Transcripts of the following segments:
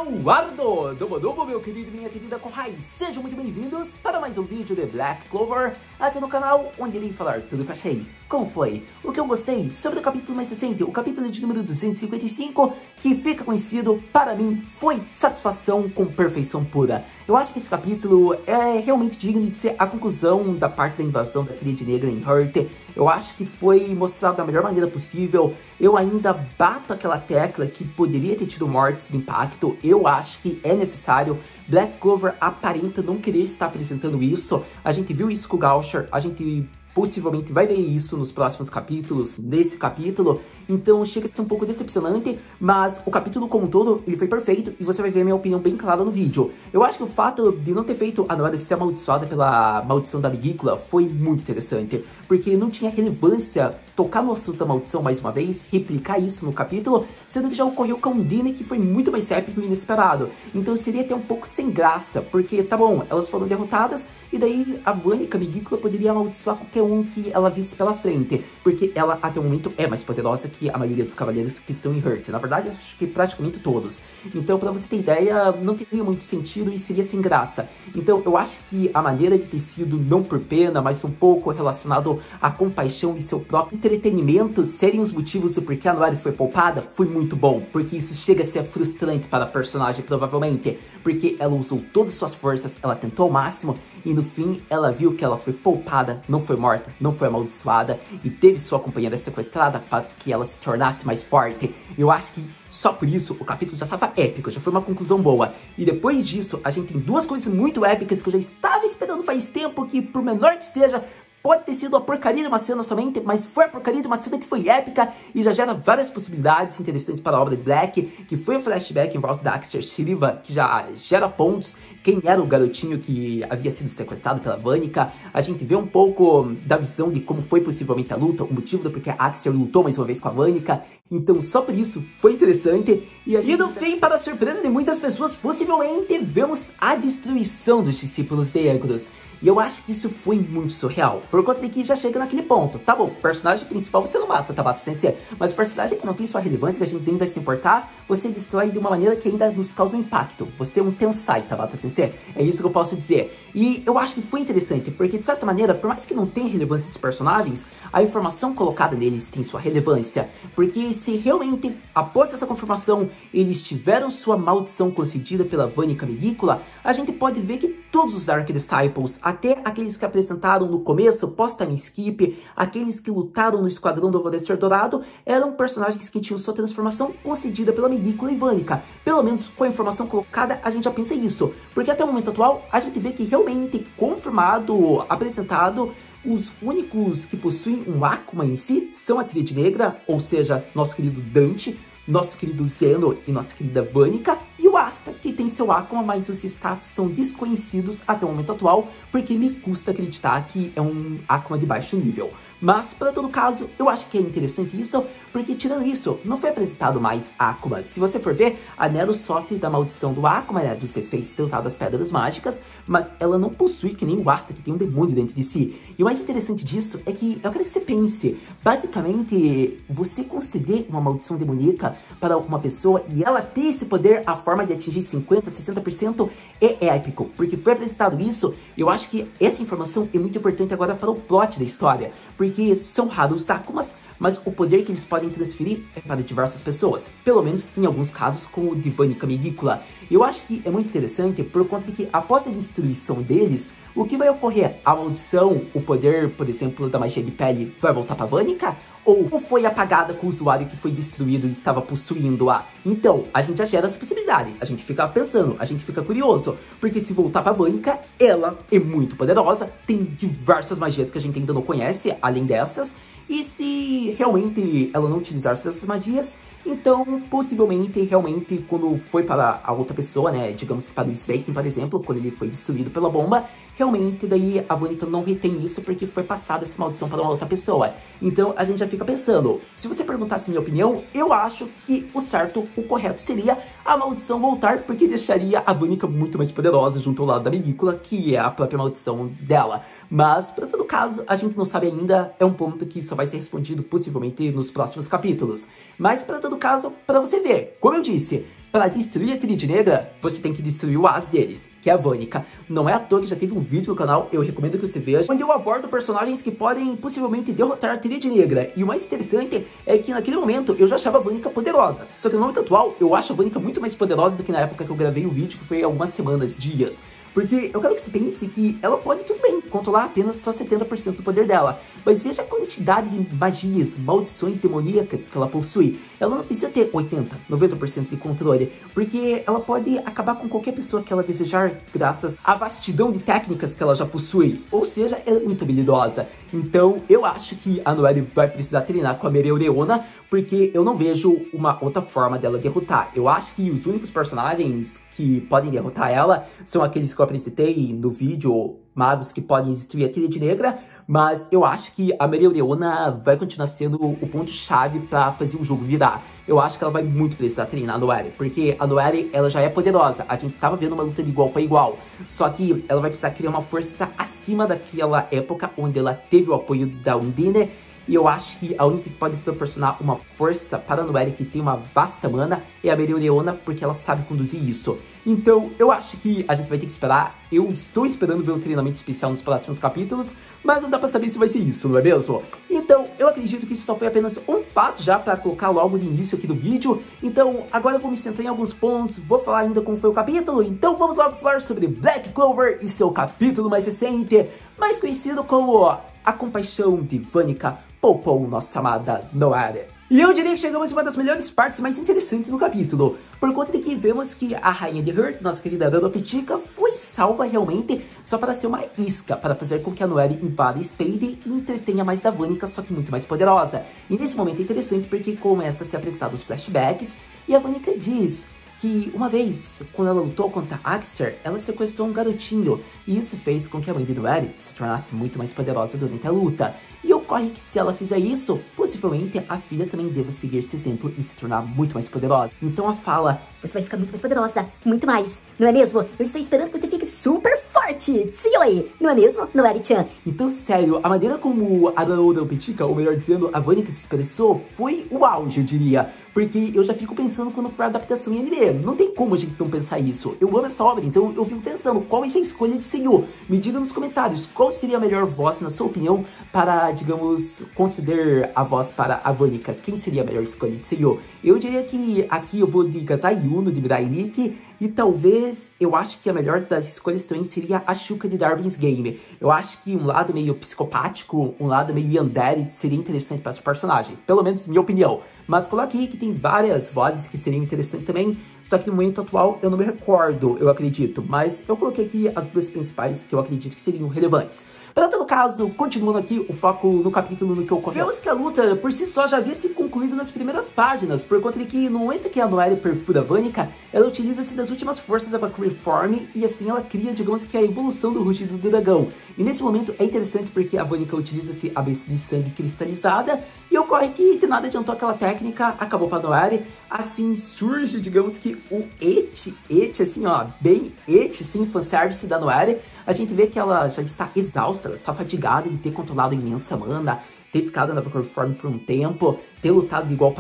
Eduardo Dobodobo, meu querido e minha querida Kohai, sejam muito bem-vindos para mais um vídeo de Black Clover aqui no canal, onde irei falar tudo que eu achei, como foi, o que eu gostei sobre o capítulo mais recente, o capítulo de número 255, que fica conhecido, para mim, foi satisfação com perfeição pura. Eu acho que esse capítulo é realmente digno de ser a conclusão da parte da invasão da Tríade Negra em Heart. Eu acho que foi mostrado da melhor maneira possível. Eu ainda bato aquela tecla que poderia ter tido mortes de impacto. Eu acho que é necessário. Black Clover aparenta não querer estar apresentando isso. A gente viu isso com o Gaucher, a gente possivelmente vai ver isso nos próximos capítulos, nesse capítulo, então chega a ser um pouco decepcionante, mas o capítulo como um todo, ele foi perfeito, e você vai ver a minha opinião bem clara no vídeo. Eu acho que o fato de não ter feito a Nora ser amaldiçoada pela maldição da Megicula foi muito interessante, porque não tinha relevância tocar no assunto da maldição mais uma vez, replicar isso no capítulo, sendo que já ocorreu com a Undine, que foi muito mais épico e inesperado. Então seria até um pouco sem graça, porque, tá bom, elas foram derrotadas, e daí a Vanica, a Megicula, poderia amaldiçoar qualquer um que ela visse pela frente, porque ela até o momento é mais poderosa que a maioria dos cavaleiros que estão em Heart. Na verdade, acho que praticamente todos. Então, pra você ter ideia, não teria muito sentido e seria sem graça. Então, eu acho que a maneira de ter sido não por pena, mas um pouco relacionado à compaixão e seu próprio entretenimento serem os motivos do porquê a Noire foi poupada, foi muito bom, porque isso chega a ser frustrante para a personagem, provavelmente, porque ela usou todas as suas forças, ela tentou ao máximo, e no fim ela viu que ela foi poupada, não foi morta, não foi amaldiçoada, e teve sua companheira sequestrada para que ela se tornasse mais forte. Eu acho que só por isso o capítulo já estava épico, já foi uma conclusão boa. E depois disso, a gente tem duas coisas muito épicas que eu já estava esperando faz tempo, que por menor que seja, pode ter sido a porcaria de uma cena somente, mas foi a porcaria de uma cena que foi épica e já gera várias possibilidades interessantes para a obra de Black, que foi o flashback em volta da Axter Shiva, que já gera pontos. Quem era o garotinho que havia sido sequestrado pela Vanica. A gente vê um pouco da visão de como foi possivelmente a luta, o motivo do porquê a Axter lutou mais uma vez com a Vanica. Então só por isso foi interessante. E no fim, para a surpresa de muitas pessoas, possivelmente vemos a destruição dos discípulos de Egoros. E eu acho que isso foi muito surreal, por conta de que já chega naquele ponto. Tá bom, o personagem principal você não mata, Tabata Sensei, mas o personagem que não tem sua relevância, que a gente nem vai se importar, você destrói de uma maneira que ainda nos causa um impacto. Você é um Tensai, Tabata Sensei. É isso que eu posso dizer. E eu acho que foi interessante, porque de certa maneira, por mais que não tenha relevância esses personagens, a informação colocada neles tem sua relevância. Porque se realmente, após essa confirmação, eles tiveram sua maldição concedida pela Vanica Megicula, a gente pode ver que todos os Dark Disciples, até aqueles que apresentaram no começo, pós-time skip, aqueles que lutaram no Esquadrão do Alvorecer Dourado, eram personagens que tinham sua transformação concedida pela Megicula e Vanica. Pelo menos com a informação colocada, a gente já pensa isso. Porque até o momento atual, a gente vê que realmente confirmado, apresentado, os únicos que possuem um Akuma em si são a Tríade Negra, ou seja, nosso querido Dante, nosso querido Zeno e nossa querida Vanica, e o Asta, que tem seu Akuma, mas os status são desconhecidos até o momento atual, porque me custa acreditar que é um Akuma de baixo nível. Mas, para todo caso, eu acho que é interessante isso, porque tirando isso, não foi apresentado mais Akuma. Se você for ver, a Nero sofre da maldição do Akuma, né, dos efeitos de ter usado as pedras mágicas, mas ela não possui que nem o Asta, que tem um demônio dentro de si. E o mais interessante disso é que eu quero que você pense, basicamente, você conceder uma maldição demoníaca para uma pessoa e ela ter esse poder, a forma de atingir 50%, 60%, é épico, porque foi apresentado isso. Eu acho que essa informação é muito importante agora para o plot da história, porque são raros os Akumas, mas o poder que eles podem transferir é para diversas pessoas, pelo menos em alguns casos como o de Vanica Megicula. Eu acho que é muito interessante por conta de que após a destruição deles, o que vai ocorrer? A maldição, o poder, por exemplo, da magia de pele vai voltar para Vanica? Ou foi apagada com o usuário que foi destruído e estava possuindo-a? Então, a gente já gera essa possibilidade, a gente fica pensando, a gente fica curioso, porque se voltar pra Vanica, ela é muito poderosa, tem diversas magias que a gente ainda não conhece, além dessas, e se realmente ela não utilizar essas magias, então possivelmente, realmente, quando foi para a outra pessoa, né, digamos que para o Sveikin, por exemplo, quando ele foi destruído pela bomba, realmente daí a Vanica não retém isso porque foi passada essa maldição para uma outra pessoa. Então a gente já fica pensando, se você perguntasse minha opinião, eu acho que o certo, o correto seria a maldição voltar, porque deixaria a Vanica muito mais poderosa junto ao lado da Megicula, que é a própria maldição dela. Mas, para todo caso, a gente não sabe ainda, é um ponto que só vai ser respondido possivelmente nos próximos capítulos. Mas, para todo caso, para você ver, como eu disse, para destruir a Tríade Negra, você tem que destruir o as deles, que é a Vanica. Não é à toa que já teve um vídeo no canal, eu recomendo que você veja, onde eu abordo personagens que podem possivelmente derrotar a Tríade Negra. E o mais interessante é que naquele momento eu já achava a Vanica poderosa. Só que no momento atual eu acho a Vanica muito mais poderosa do que na época que eu gravei o vídeo, que foi algumas semanas, dias. Porque eu quero que você pense que ela pode, tudo bem, controlar apenas só 70% do poder dela. Mas veja a quantidade de magias, maldições demoníacas que ela possui. Ela não precisa ter 80%, 90% de controle. Porque ela pode acabar com qualquer pessoa que ela desejar, graças à vastidão de técnicas que ela já possui. Ou seja, ela é muito habilidosa. Então eu acho que a Noelle vai precisar treinar com a Mereoleona, porque eu não vejo uma outra forma dela derrotar. Eu acho que os únicos personagens que podem derrotar ela são aqueles que eu apresentei no vídeo, magos que podem destruir a Tríade Negra, mas eu acho que a Mereoleona vai continuar sendo o ponto-chave para fazer o jogo virar. Eu acho que ela vai muito precisar treinar a Noelle, porque a Noelle, ela já é poderosa, a gente tava vendo uma luta de igual para igual, só que ela vai precisar criar uma força acima daquela época onde ela teve o apoio da Undine. E eu acho que a única que pode proporcionar uma força para a Noelle, que tem uma vasta mana, é a Mereoleona, porque ela sabe conduzir isso. Então, eu acho que a gente vai ter que esperar. Eu estou esperando ver um treinamento especial nos próximos capítulos, mas não dá pra saber se vai ser isso, não é mesmo? Então, eu acredito que isso só foi apenas um fato já pra colocar logo no início aqui do vídeo. Então, agora eu vou me centrar em alguns pontos, vou falar ainda como foi o capítulo. Então, vamos logo falar sobre Black Clover e seu capítulo mais recente, mais conhecido como A Compaixão de Vanica poupou nossa amada Noelle. E eu diria que chegamos em uma das melhores partes mais interessantes do capítulo, por conta de que vemos que a rainha de Hearth, nossa querida Dana Petica, foi salva realmente só para ser uma isca, para fazer com que a Noelle invada Spade e entretenha mais da Vanica, só que muito mais poderosa. E nesse momento é interessante porque começa a se apresentar os flashbacks, e a Vanica diz que uma vez, quando ela lutou contra Axer, ela sequestrou um garotinho, e isso fez com que a mãe de Noelle se tornasse muito mais poderosa durante a luta. E ocorre que se ela fizer isso, possivelmente a filha também deva seguir esse exemplo e se tornar muito mais poderosa. Então a fala: você vai ficar muito mais poderosa, muito mais, não é mesmo? Eu estou esperando que você fique super forte, Tsioi, não é mesmo, Noelle-chan? Então, sério, a maneira como a Dana Petica, ou melhor dizendo, a Vanica se expressou, foi o auge, eu diria. Porque eu já fico pensando quando for a adaptação em anime. Não tem como a gente não pensar isso. Eu amo essa obra, então eu fico pensando, qual é a escolha de Senhor? Me diga nos comentários, qual seria a melhor voz, na sua opinião, para, digamos, conceder a voz para a Vanica? Quem seria a melhor escolha de Senhor? Eu diria que aqui eu vou de Gasai Yuno, de Mirai Nikki, e talvez, eu acho que a melhor das escolhas também seria a Shuka de Darwin's Game. Eu acho que um lado meio psicopático, um lado meio yandere seria interessante para essa personagem. Pelo menos minha opinião. Mas coloquei que tem várias vozes que seriam interessantes também, só que no momento atual eu não me recordo, eu acredito. Mas eu coloquei aqui as duas principais que eu acredito que seriam relevantes. Para todo caso, continuando aqui o foco no capítulo no que ocorreu, vemos que a luta por si só já havia se concluído nas primeiras páginas, por conta de que no momento que a Noelle perfura a Vanica, ela utiliza-se das últimas forças da Valkyrie Form e assim ela cria, digamos que a evolução do rugido do dragão. E nesse momento é interessante porque a Vanica utiliza-se a besta de sangue cristalizada e ocorre que de nada adiantou aquela técnica, acabou para Noelle, assim surge, digamos que o et, assim ó, bem et, sim, fanservice da Noelle. A gente vê que ela já está exausta, ela está fatigada de ter controlado a imensa mana, ter ficado na Valkyrie Form por um tempo, ter lutado de igual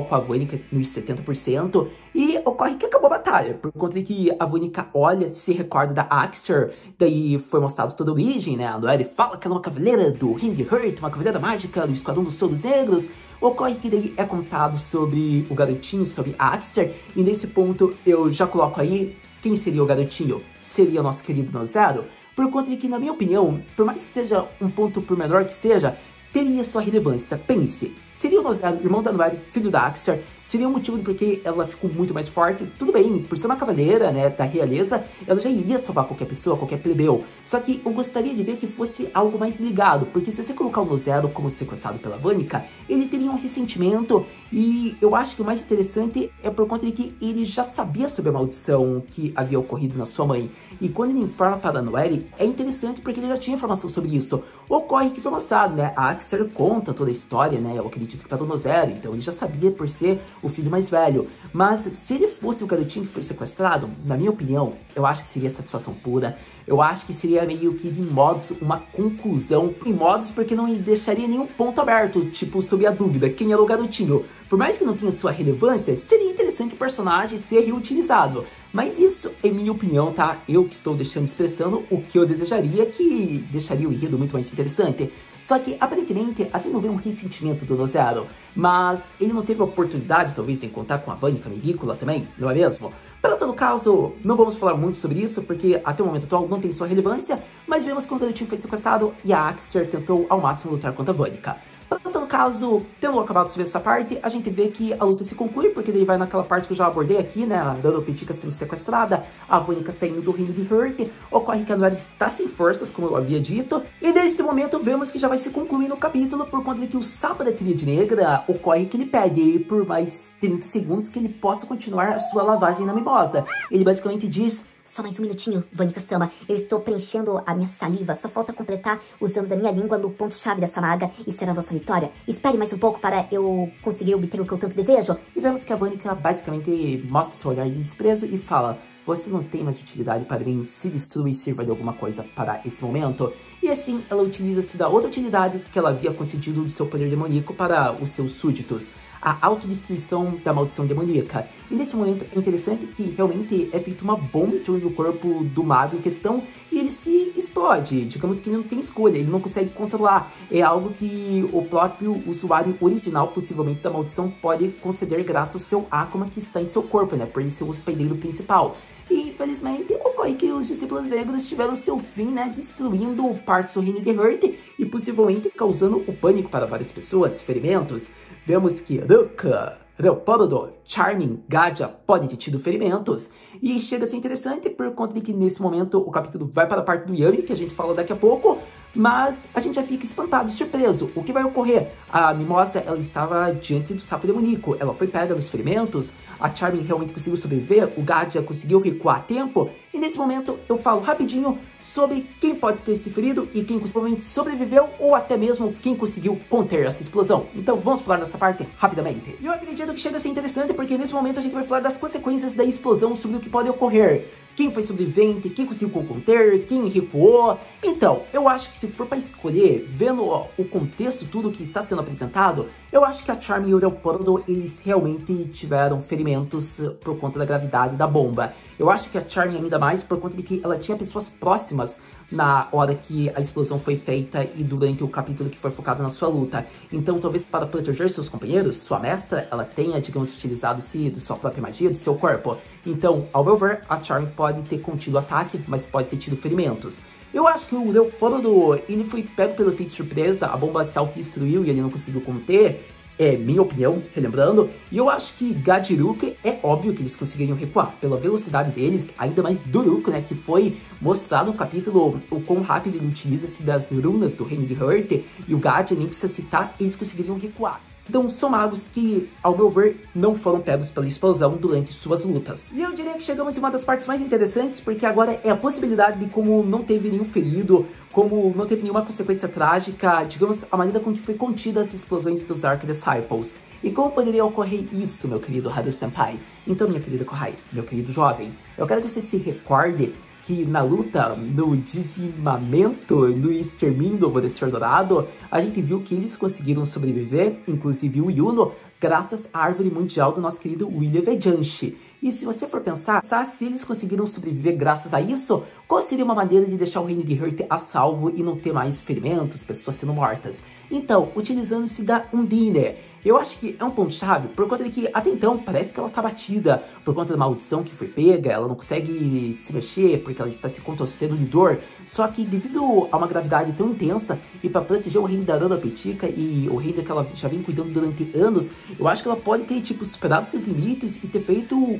com a Vanica nos 70%, e ocorre que acabou a batalha, por conta de que a Vanica olha, se recorda da Axer, daí foi mostrado toda a origem, né? A Noelle fala que ela é uma cavaleira do Reino de Hearth, uma cavaleira mágica do Esquadrão dos Solos Negros. Ocorre que daí é contado sobre o garotinho, sobre a Axer, e nesse ponto eu já coloco aí quem seria o garotinho. Seria o nosso querido Nozero, por conta de que, na minha opinião, por mais que seja um ponto por menor que seja, teria sua relevância. Pense, seria o Nozero, irmão da Noelle, filho da Axer, seria um motivo de porque ela ficou muito mais forte. Tudo bem, por ser uma cavaleira, né, da realeza, ela já iria salvar qualquer pessoa, qualquer plebeu. Só que eu gostaria de ver que fosse algo mais ligado, porque se você colocar o Nozero como sequestrado pela Vanica, ele teria um ressentimento, e eu acho que o mais interessante é por conta de que ele já sabia sobre a maldição que havia ocorrido na sua mãe. E quando ele informa para a Noelle, é interessante porque ele já tinha informação sobre isso. Ocorre que foi mostrado, né, a Axer conta toda a história, né, eu acredito que para o Nozero, então ele já sabia por ser o filho mais velho. Mas se ele fosse o garotinho que foi sequestrado, na minha opinião, eu acho que seria satisfação pura. Eu acho que seria meio que de modos uma conclusão, em modos porque não deixaria nenhum ponto aberto, tipo sobre a dúvida, quem era o garotinho. Por mais que não tenha sua relevância, seria interessante o personagem ser reutilizado. Mas isso é minha opinião, tá? Eu que estou deixando expressando o que eu desejaria, que deixaria o enredo muito mais interessante. Só que, aparentemente, a gente não vê um ressentimento do Zero. Mas ele não teve a oportunidade, talvez, de encontrar com a Vanica Melícola também, não é mesmo? Para todo caso, não vamos falar muito sobre isso, porque até o momento atual não tem sua relevância, mas vemos que o garotinho foi sequestrado e a Axter tentou ao máximo lutar contra a Vanica. Para todo caso, tendo acabado sobre essa parte, a gente vê que a luta se conclui, porque daí vai naquela parte que eu já abordei aqui, né, a Dona Petica sendo sequestrada, a Vanica saindo do reino de Hurt, ocorre que a Noelle está sem forças, como eu havia dito, e neste momento vemos que já vai se concluir no capítulo, por conta de que o sapo da Tríade Negra ocorre que ele pede por mais 30 segundos que ele possa continuar a sua lavagem na mimosa. Ele basicamente diz: só mais um minutinho, Vanica-sama. Eu estou preenchendo a minha saliva. Só falta completar usando da minha língua no ponto-chave dessa maga e será a nossa vitória. Espere mais um pouco para eu conseguir obter o que eu tanto desejo. E vemos que a Vanica basicamente mostra seu olhar de desprezo e fala: você não tem mais utilidade para mim, se destrua e sirva de alguma coisa para esse momento. E assim, ela utiliza-se da outra utilidade que ela havia concedido do seu poder demoníaco para os seus súditos, a autodestruição da maldição demoníaca. E nesse momento é interessante que realmente é feita uma bomba em torno do corpo do mago em questão e ele se explode. Digamos que ele não tem escolha, ele não consegue controlar. É algo que o próprio usuário original, possivelmente da maldição, pode conceder graças ao seu Akuma que está em seu corpo, né? Por ele ser o hospedeiro principal. E infelizmente ocorre que os discípulos negros tiveram seu fim, né, destruindo partes do reino de Hurt e possivelmente causando o pânico para várias pessoas, ferimentos. Vemos que Ruka, Leopoldo, Charming, Gadia podem ter tido ferimentos. E chega a ser interessante por conta de que nesse momento o capítulo vai para a parte do Yami, que a gente fala daqui a pouco. Mas a gente já fica espantado, surpreso. O que vai ocorrer? A Mimosa, ela estava diante do sapo demoníaco. Ela foi pega nos ferimentos. A Charming realmente conseguiu sobreviver. O Gadia conseguiu recuar a tempo. E nesse momento eu falo rapidinho sobre quem pode ter se ferido e quem possivelmente sobreviveu, ou até mesmo quem conseguiu conter essa explosão. Então vamos falar dessa parte rapidamente. E eu acredito que chega a ser interessante porque nesse momento a gente vai falar das consequências da explosão, sobre o que pode ocorrer. Quem foi sobrevivente, quem conseguiu conter, quem recuou. Então, eu acho que se for para escolher, vendo o contexto, tudo que está sendo apresentado, eu acho que a Charming e o Leopoldo, eles realmente tiveram ferimentos por conta da gravidade da bomba. Eu acho que a Charming ainda mais por conta de que ela tinha pessoas próximas na hora que a explosão foi feita e durante o capítulo que foi focado na sua luta. Então, talvez para proteger seus companheiros, sua mestra, ela tenha, digamos, utilizado-se de sua própria magia, do seu corpo. Então, ao meu ver, a Charming pode ter contido o ataque, mas pode ter tido ferimentos. Eu acho que o Leopoldo, ele foi pego pelo efeito de surpresa, a bomba se autodestruiu e ele não conseguiu conter. É minha opinião, relembrando. E eu acho que Gajiruka, é óbvio que eles conseguiriam recuar pela velocidade deles, ainda mais do Ruka, né, que foi mostrado no capítulo o quão rápido ele utiliza-se das runas do reino de Hurt, e o Gadia nem precisa citar, eles conseguiriam recuar. Então são magos que, ao meu ver, não foram pegos pela explosão durante suas lutas. E eu diria que chegamos em uma das partes mais interessantes, porque agora é a possibilidade de como não teve nenhum ferido, como não teve nenhuma consequência trágica, digamos, a maneira com que foi contida as explosões dos Dark Disciples. E como poderia ocorrer isso, meu querido Haru-senpai? Então, minha querida Kohai, meu querido jovem, eu quero que você se recorde que na luta, no dizimamento, no extermínio do Alvorecer Dourado, a gente viu que eles conseguiram sobreviver, inclusive o Yuno, graças à árvore mundial do nosso querido William Vejanshi. E se você for pensar, se eles conseguiram sobreviver graças a isso, qual seria uma maneira de deixar o reino de Hurt a salvo e não ter mais ferimentos, pessoas sendo mortas? Então, utilizando-se da Undine. Eu acho que é um ponto-chave, por conta de que, até então, parece que ela está batida, por conta da maldição que foi pega, ela não consegue se mexer, porque ela está se contorcendo de dor. Só que, devido a uma gravidade tão intensa, e para proteger o reino da Dona Petica, e o reino que ela já vem cuidando durante anos, eu acho que ela pode ter, tipo, superado seus limites e ter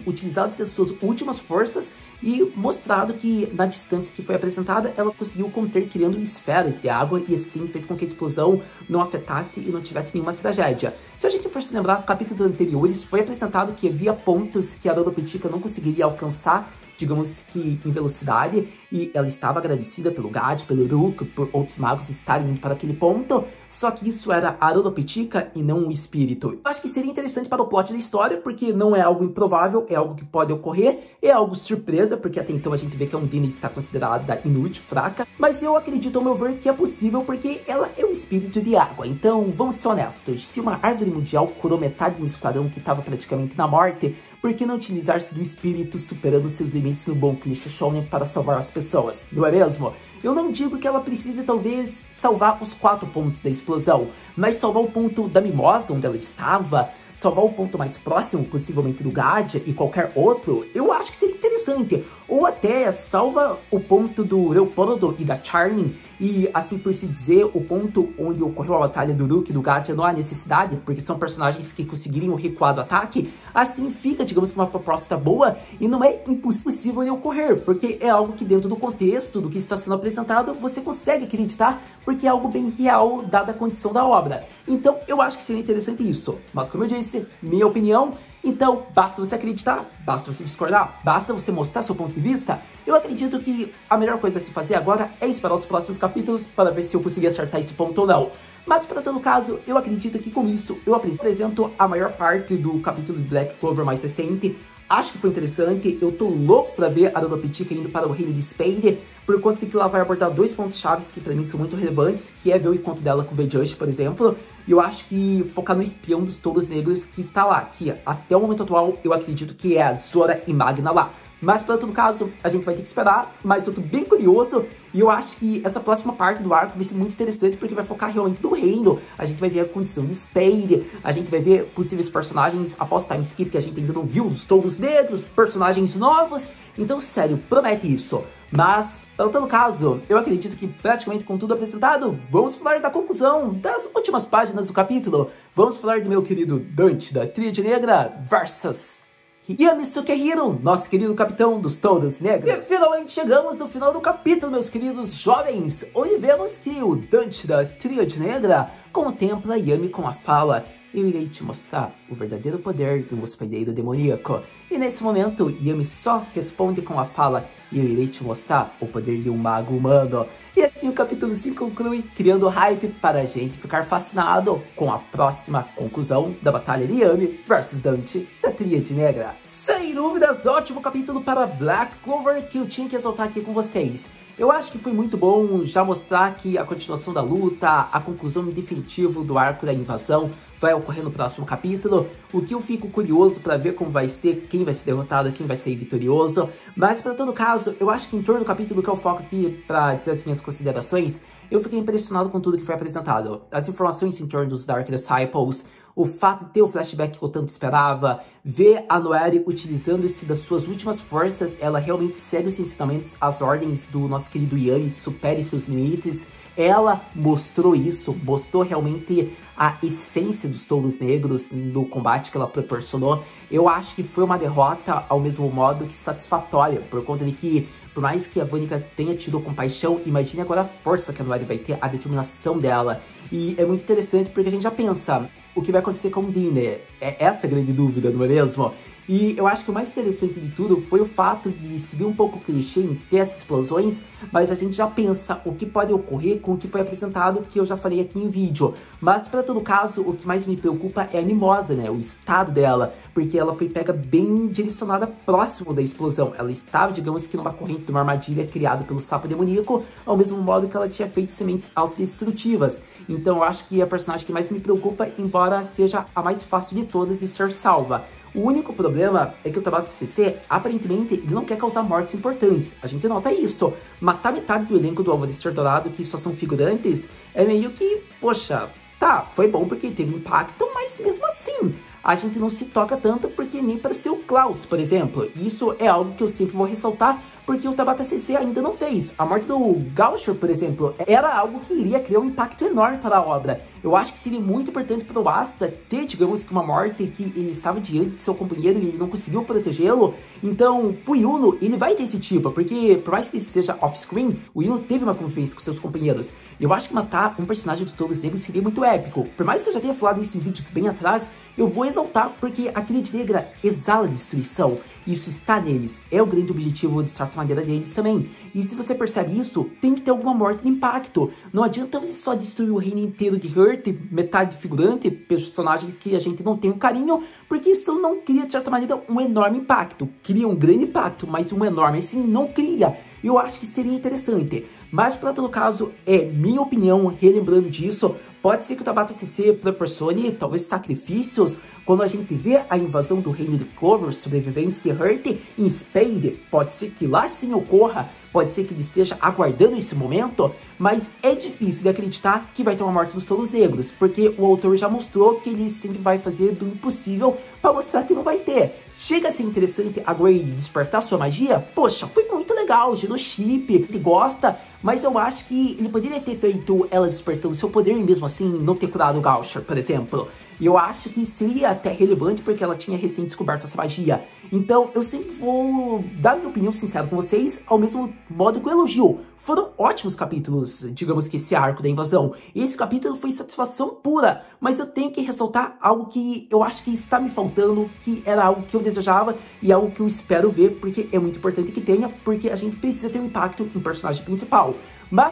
utilizado as suas últimas forças, e mostrado que, na distância que foi apresentada, ela conseguiu conter criando esferas de água e assim fez com que a explosão não afetasse e não tivesse nenhuma tragédia. Se a gente for se lembrar, capítulos anteriores foi apresentado que havia pontos que a Aroropetica não conseguiria alcançar, digamos que em velocidade, e ela estava agradecida pelo Gad, pelo Uruk, por outros magos estarem indo para aquele ponto, só que isso era a Aroropetica e não o espírito. Eu acho que seria interessante para o plot da história, porque não é algo improvável, é algo que pode ocorrer, é algo surpresa, porque até então a gente vê que a Undine está considerada inútil, fraca, mas eu acredito, ao meu ver, que é possível, porque ela é um espírito de água. Então, vamos ser honestos, se uma árvore mundial curou metade de um esquadrão que estava praticamente na morte, por que não utilizar-se do espírito superando seus limites no bom clichê shonen para salvar as pessoas, não é mesmo? Eu não digo que ela precise, talvez, salvar os 4 pontos da explosão, mas salvar o ponto da Mimosa, onde ela estava, salvar o ponto mais próximo, possivelmente do Gadia e qualquer outro, eu acho que seria interessante. Ou até salva o ponto do Leopoldo e da Charming, e assim por se dizer, o ponto onde ocorreu a batalha do Uruk e do Gadia não há necessidade, porque são personagens que conseguiriam recuar do ataque. Assim fica, digamos, uma proposta boa e não é impossível de ocorrer, porque é algo que dentro do contexto do que está sendo apresentado, você consegue acreditar, porque é algo bem real, dada a condição da obra. Então eu acho que seria interessante isso, mas como eu disse, minha opinião, então basta você acreditar, basta você discordar, basta você mostrar seu ponto de vista. Eu acredito que a melhor coisa a se fazer agora é esperar os próximos capítulos para ver se eu conseguir acertar esse ponto ou não. Mas para todo caso, eu acredito que com isso eu apresento a maior parte do capítulo de Black Clover mais recente. Acho que foi interessante, eu tô louco pra ver a Aroropetica indo para o reino de Spade, por conta de que ela vai abordar 2 pontos chaves que pra mim são muito relevantes, que é ver o encontro dela com o V-Just, por exemplo, e eu acho que focar no espião dos Touros Negros que está lá, que até o momento atual eu acredito que é a Zora e Magna lá. Mas para todo caso, a gente vai ter que esperar, mas eu tô bem curioso e eu acho que essa próxima parte do arco vai ser muito interessante porque vai focar realmente no reino. A gente vai ver a condição de Spade, a gente vai ver possíveis personagens após time skip que a gente ainda não viu, dos Touros Negros, personagens novos. Então, sério, promete isso. Mas, para todo caso, eu acredito que praticamente com tudo apresentado, vamos falar da conclusão das últimas páginas do capítulo. Vamos falar do meu querido Dante da Tríade Negra versus Yami Sukehiro, nosso querido capitão dos Touros Negros. E finalmente chegamos no final do capítulo, meus queridos jovens, onde vemos que o Dante da Tríade Negra contempla Yami com a fala: eu irei te mostrar o verdadeiro poder do hospedeiro demoníaco. E nesse momento, Yami só responde com a fala: eu irei te mostrar o poder de um mago humano. E assim o capítulo 5 conclui, criando hype para a gente ficar fascinado com a próxima conclusão da batalha de Yami versus Dante da Tríade Negra. Sem dúvidas, ótimo capítulo para Black Clover que eu tinha que exaltar aqui com vocês. Eu acho que foi muito bom já mostrar que a continuação da luta, a conclusão definitiva do arco da invasão vai ocorrer no próximo capítulo. O que eu fico curioso para ver como vai ser, quem vai ser derrotado, quem vai ser vitorioso. Mas para todo caso, eu acho que em torno do capítulo que eu foco aqui para dizer as minhas considerações, eu fiquei impressionado com tudo que foi apresentado. As informações em torno dos Dark Disciples, o fato de ter o flashback que eu tanto esperava, ver a Noelle utilizando-se das suas últimas forças, ela realmente segue os ensinamentos, as ordens do nosso querido Yami, supere seus limites. Ela mostrou isso, mostrou realmente a essência dos Touros Negros no combate que ela proporcionou. Eu acho que foi uma derrota ao mesmo modo que satisfatória, por conta de que, por mais que a Vanica tenha tido compaixão, imagine agora a força que a Noelle vai ter, a determinação dela. E é muito interessante porque a gente já pensa, o que vai acontecer com o Undine? É essa a grande dúvida, não é mesmo? E eu acho que o mais interessante de tudo foi o fato de seguir um pouco o clichê em ter essas explosões, mas a gente já pensa o que pode ocorrer com o que foi apresentado, que eu já falei aqui em vídeo. Mas para todo caso, o que mais me preocupa é a Mimosa, né? O estado dela, porque ela foi pega bem direcionada próximo da explosão. Ela estava, digamos que numa corrente, numa armadilha criada pelo sapo demoníaco, ao mesmo modo que ela tinha feito sementes autodestrutivas. Então eu acho que é a personagem que mais me preocupa, embora seja a mais fácil de todas de ser salva. O único problema é que o Tabata CC, aparentemente, ele não quer causar mortes importantes. A gente nota isso. Matar metade do elenco do Alvorecer Dourado, que só são figurantes, é meio que, poxa, tá, foi bom porque teve impacto, mas mesmo assim, a gente não se toca tanto porque nem para ser o Klaus, por exemplo. Isso é algo que eu sempre vou ressaltar, porque o Tabata CC ainda não fez. A morte do Gaucher, por exemplo, era algo que iria criar um impacto enorme para a obra. Eu acho que seria muito importante para o Asta ter, digamos, uma morte que ele estava diante de seu companheiro e ele não conseguiu protegê-lo. Então, o Yuno, ele vai ter esse tipo, porque por mais que ele seja off-screen, o Yuno teve uma convivência com seus companheiros. Eu acho que matar um personagem dos Touros Negros seria muito épico. Por mais que eu já tenha falado isso em vídeos bem atrás, eu vou exaltar porque a Tríade Negra exala destruição. Isso está neles, é o grande objetivo de certa maneira deles também. E se você percebe isso, tem que ter alguma morte de impacto. Não adianta você só destruir o reino inteiro de Hurt, metade figurante, personagens que a gente não tem um carinho, porque isso não cria de certa maneira um enorme impacto. Cria um grande impacto, mas um enorme assim não cria. Eu acho que seria interessante. Mas para todo caso, é minha opinião, relembrando disso, pode ser que o Tabata CC proporcione talvez sacrifícios quando a gente vê a invasão do reino de Clover, sobreviventes de Hurt em Spade. Pode ser que lá sim ocorra, pode ser que ele esteja aguardando esse momento, mas é difícil de acreditar que vai ter uma morte dos Touros Negros, porque o autor já mostrou que ele sempre vai fazer do impossível para mostrar que não vai ter. Chega a ser interessante a Grey despertar sua magia? Poxa, foi muito legal, gerou chip, ele gosta, mas eu acho que ele poderia ter feito ela despertando seu poder e mesmo assim não ter curado o Gaucher, por exemplo. E eu acho que seria até relevante porque ela tinha recém descoberto essa magia. Então eu sempre vou dar minha opinião sincera com vocês, ao mesmo modo que eu elogio. Foram ótimos capítulos, digamos que esse arco da invasão. Esse capítulo foi satisfação pura, mas eu tenho que ressaltar algo que eu acho que está me faltando, que era algo que eu desejava e algo que eu espero ver, porque é muito importante que tenha, porque a gente precisa ter um impacto no personagem principal.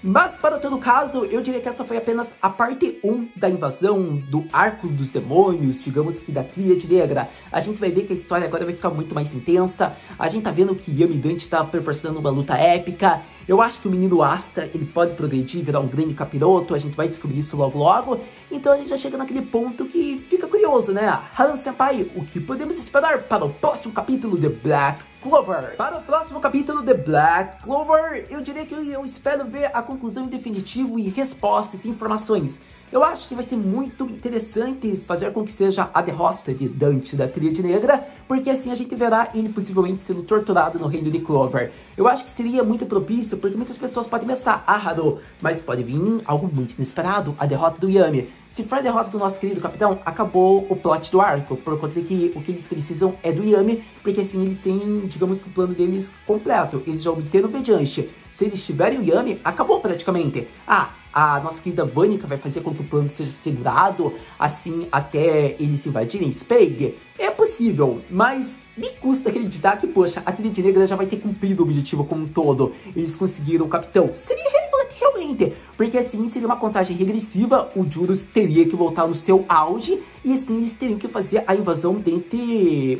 Mas para todo caso, eu diria que essa foi apenas a parte 1 da invasão, do arco dos demônios, digamos que da Tríade Negra. A gente vai ver que a história agora vai ficar muito mais intensa. A gente tá vendo que Yami e Dante tá proporcionando uma luta épica. Eu acho que o menino Asta, ele pode progredir, virar um grande capiroto, a gente vai descobrir isso logo logo. Então a gente já chega naquele ponto que fica curioso, né? Haruno Senpai, o que podemos esperar para o próximo capítulo de Black Clover? Para o próximo capítulo de Black Clover, eu diria que eu espero ver a conclusão em definitivo e respostas e informações. Eu acho que vai ser muito interessante fazer com que seja a derrota de Dante da Tríade Negra, porque assim a gente verá ele possivelmente sendo torturado no reino de Clover. Eu acho que seria muito propício, porque muitas pessoas podem pensar, Haru, mas pode vir algo muito inesperado, a derrota do Yami. Se for a derrota do nosso querido capitão, acabou o plot do arco, por conta de que o que eles precisam é do Yami, porque assim eles têm, digamos que o plano deles completo, eles já obteram o Vedjanshi. Se eles tiverem o Yami, acabou praticamente. A nossa querida Vanica vai fazer com que o plano seja segurado, assim, até eles invadirem Spade? É possível, mas me custa acreditar que, poxa, a Tríade Negra já vai ter cumprido o objetivo como um todo. Eles conseguiram o capitão. Seria relevante realmente, porque assim seria uma contagem regressiva, o Juros teria que voltar no seu auge, e assim eles teriam que fazer a invasão dentro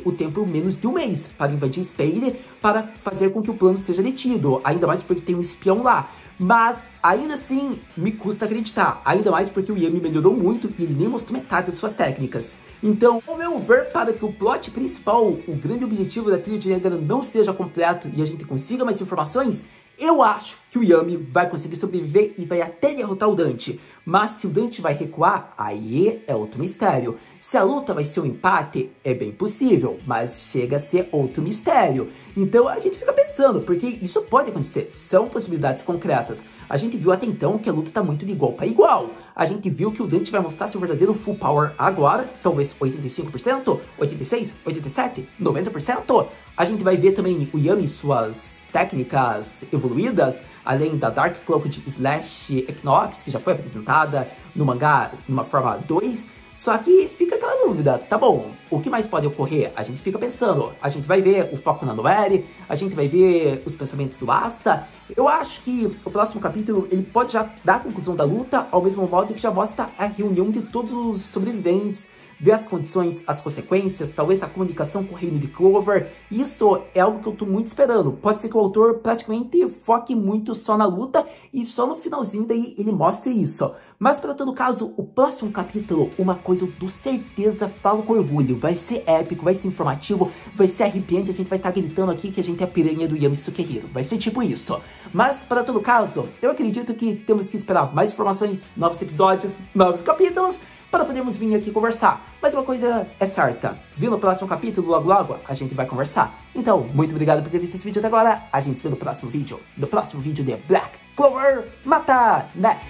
o tempo menos de um mês, para invadir Spade, para fazer com que o plano seja detido, ainda mais porque tem um espião lá. Mas, ainda assim, me custa acreditar. Ainda mais porque o Yami melhorou muito e ele nem mostrou metade das suas técnicas. Então, ao meu ver, para que o plot principal, o grande objetivo da Tríade Negra não seja completo e a gente consiga mais informações, eu acho que o Yami vai conseguir sobreviver e vai até derrotar o Dante. Mas se o Dante vai recuar, aí é outro mistério. Se a luta vai ser um empate, é bem possível, mas chega a ser outro mistério. Então a gente fica pensando, porque isso pode acontecer, são possibilidades concretas. A gente viu até então que a luta tá muito de igual para igual. A gente viu que o Dante vai mostrar seu verdadeiro full power agora, talvez 85%, 86%, 87%, 90%. A gente vai ver também o Yami e suas técnicas evoluídas, além da Dark Cloaked Slash Equinox, que já foi apresentada no mangá numa forma 2. Só que fica aquela dúvida, tá bom, o que mais pode ocorrer? A gente fica pensando, a gente vai ver o foco na Noelle, a gente vai ver os pensamentos do Asta. Eu acho que o próximo capítulo, ele pode já dar a conclusão da luta, ao mesmo modo que já mostra a reunião de todos os sobreviventes, ver as condições, as consequências, talvez a comunicação com o reino de Clover. Isso é algo que eu tô muito esperando. Pode ser que o autor praticamente foque muito só na luta e só no finalzinho daí ele mostre isso. Mas para todo caso, o próximo capítulo, uma coisa eu dou certeza, falo com orgulho, vai ser épico, vai ser informativo, vai ser arrepiante, a gente vai estar gritando aqui que a gente é a piranha do Yami Sukehiro, vai ser tipo isso. Mas para todo caso, eu acredito que temos que esperar mais informações, novos episódios, novos capítulos. para podermos vir aqui conversar. Mas uma coisa é certa, vindo no próximo capítulo, logo logo, a gente vai conversar. Então, muito obrigado por ter visto esse vídeo até agora. A gente se vê no próximo vídeo. No próximo vídeo de Black Clover Mata, né?